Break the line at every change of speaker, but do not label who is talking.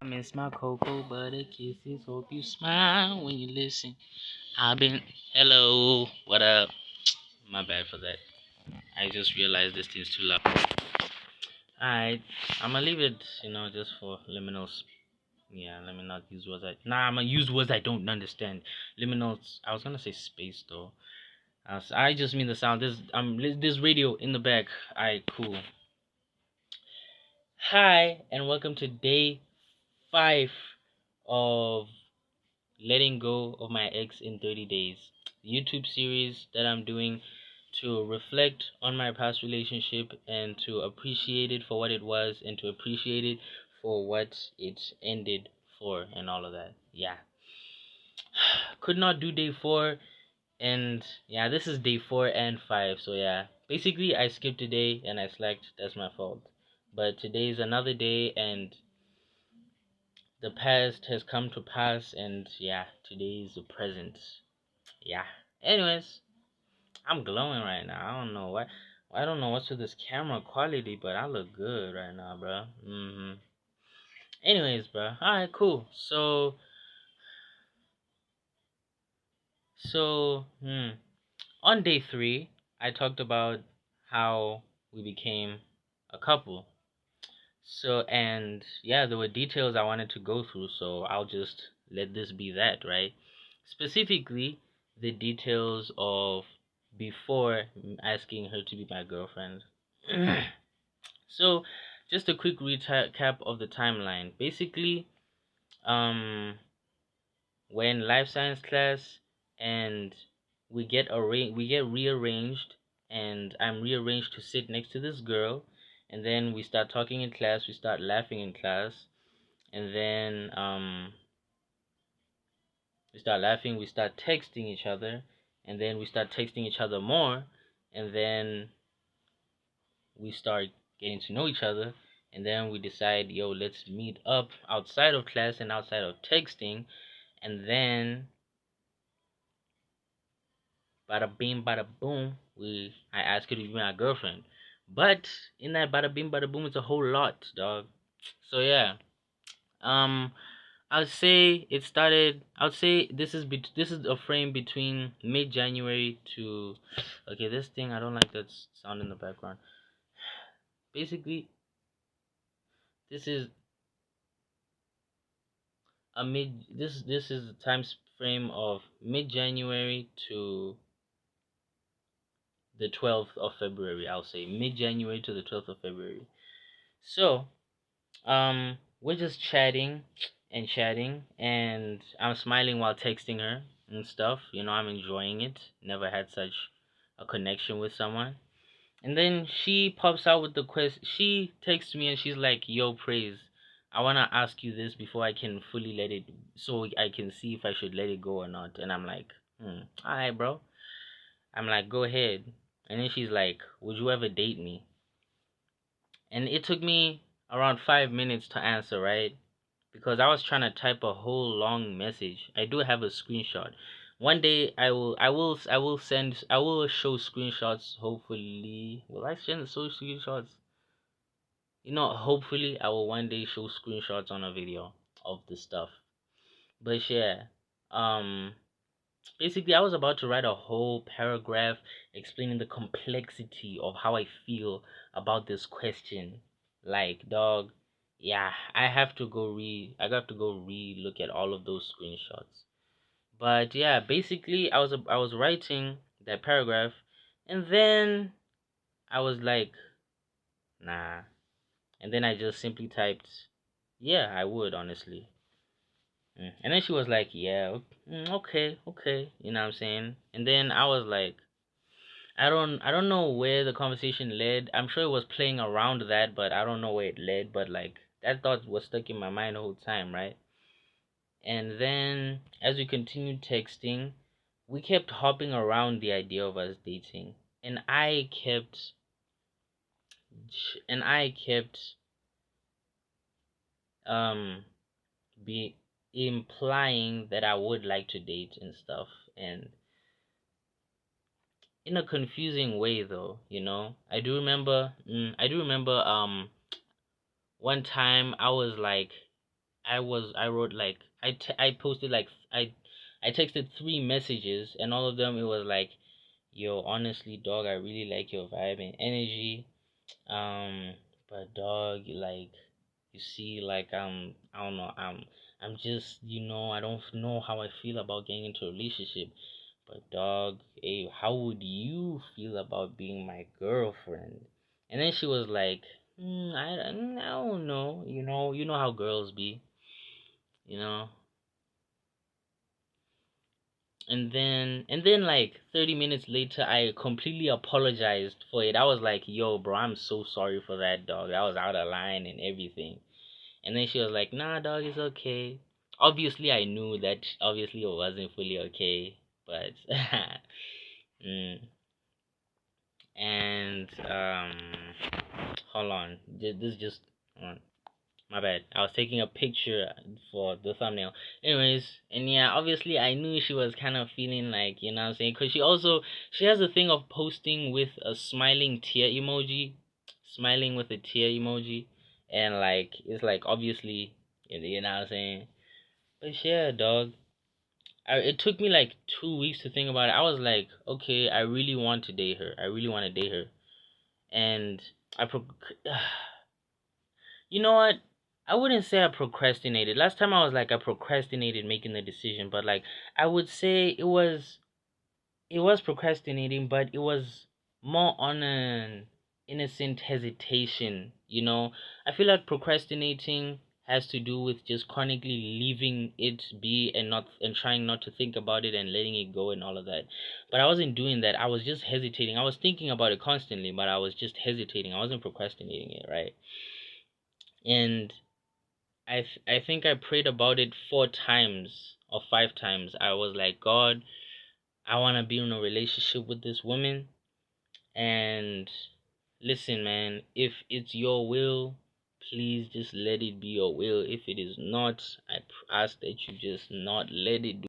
I miss my cocoa butter kisses. Hope you smile when you listen. Hello, what up? My bad for that. I just realized this thing's too loud. Alright, I'm gonna leave it, just for liminals. Yeah, let me not use words I'm gonna use words I don't understand. Liminals, I was gonna say space though. I just mean the sound. This radio in the back. Alright, cool. Hi, and welcome to day 5 of letting go of my ex in 30 days YouTube series that I'm doing to reflect on my past relationship and to appreciate it for what it was and to appreciate it for what it ended for and all of that. Yeah. Could not do day 4, and yeah, this is day 4 and 5. So yeah, basically I skipped a day and I slacked. That's my fault. But today is another day, and the past has come to pass, and yeah, today is the present. Yeah. Anyways, I'm glowing right now. I don't know why. I don't know what's with this camera quality, but I look good right now, bro. Anyways, bro. All right, cool. So, on day 3, I talked about how we became a couple. So, and yeah, there were details I wanted to go through, so I'll just let this be that, right? Specifically, the details of before asking her to be my girlfriend. So, just a quick recap of the timeline. Basically, um, we're in life science class, and we get rearranged, and I'm rearranged to sit next to this girl, and then we start talking in class, we start laughing in class, and then we start laughing, we start texting each other, and then we start texting each other more, and then we start getting to know each other, and then we decide, yo, let's meet up outside of class and outside of texting, and then bada bing, bada boom, I ask her to be my girlfriend. But in that bada bing, bada boom, it's a whole lot, dog. So yeah, um, I'd say it started. I'd say this is a frame between mid January to. Okay, this thing I don't like that sound in the background. Basically, this is this is the time frame of mid January to the 12th of February. I'll say mid January to the 12th of February. So, we're just chatting, and I'm smiling while texting her and stuff. I'm enjoying it. Never had such a connection with someone. And then she pops out with the quest. She texts me and she's like, "Yo, Praise, I wanna ask you this before I can fully let it, so I can see if I should let it go or not." And I'm like, alright, bro. I'm like, go ahead. And then she's like, "Would you ever date me?" And it took me around 5 minutes to answer, right? Because I was trying to type a whole long message. I do have a screenshot. One day I will show screenshots. Hopefully, will I send show screenshots? Hopefully I will one day show screenshots on a video of the stuff. But yeah, um, basically I was about to write a whole paragraph explaining the complexity of how I feel about this question. Like, dog, yeah, I have to go look at all of those screenshots. But yeah, basically I was writing that paragraph, and then I was like, nah. And then I just simply typed, yeah, I would, honestly. And then she was like, yeah, okay, okay, you know what I'm saying? And then I was like, I don't know where the conversation led. I'm sure it was playing around that, but I don't know where it led. But like that thought was stuck in my mind the whole time, right? And then as we continued texting, we kept hopping around the idea of us dating, and I kept um be implying that I would like to date and stuff, and in a confusing way though. I do remember one time I was like, I wrote like I posted like I texted 3 messages, and all of them it was like, yo, honestly, dog, I really like your vibe and energy. But dog, like, you see, like, I don't know, I'm just, I don't know how I feel about getting into a relationship. But dog, hey, how would you feel about being my girlfriend? And then she was like, I don't know, you know how girls be, you know. And then like 30 minutes later, I completely apologized for it. I was like, yo, bro, I'm so sorry for that, dog. I was out of line and everything. And then she was like, nah, dog, it's okay. Obviously, I knew that obviously it wasn't fully okay, but mm, and hold on, this just hold on. My bad. I was taking a picture for the thumbnail. Anyways, and yeah, obviously I knew she was kind of feeling like, you know what I'm saying? Because she has a thing of posting with a smiling tear emoji. Smiling with a tear emoji. And like, it's like, obviously, you know what I'm saying? But yeah, dog. It took me like 2 weeks to think about it. I was like, okay, I really want to date her. I really want to date her. And I You know what? I wouldn't say I procrastinated. Last time I was like I procrastinated making the decision, but like I would say it was procrastinating, but it was more on an innocent hesitation, you know? I feel like procrastinating has to do with just chronically leaving it be and trying not to think about it and letting it go and all of that. But I wasn't doing that. I was just hesitating. I was thinking about it constantly, but I was just hesitating. I wasn't procrastinating it, right? And I think I prayed about it 4 times or 5 times. I was like, God, I want to be in a relationship with this woman. And listen, man, if it's your will, please just let it be your will. If it is not, I ask that you just not let it do.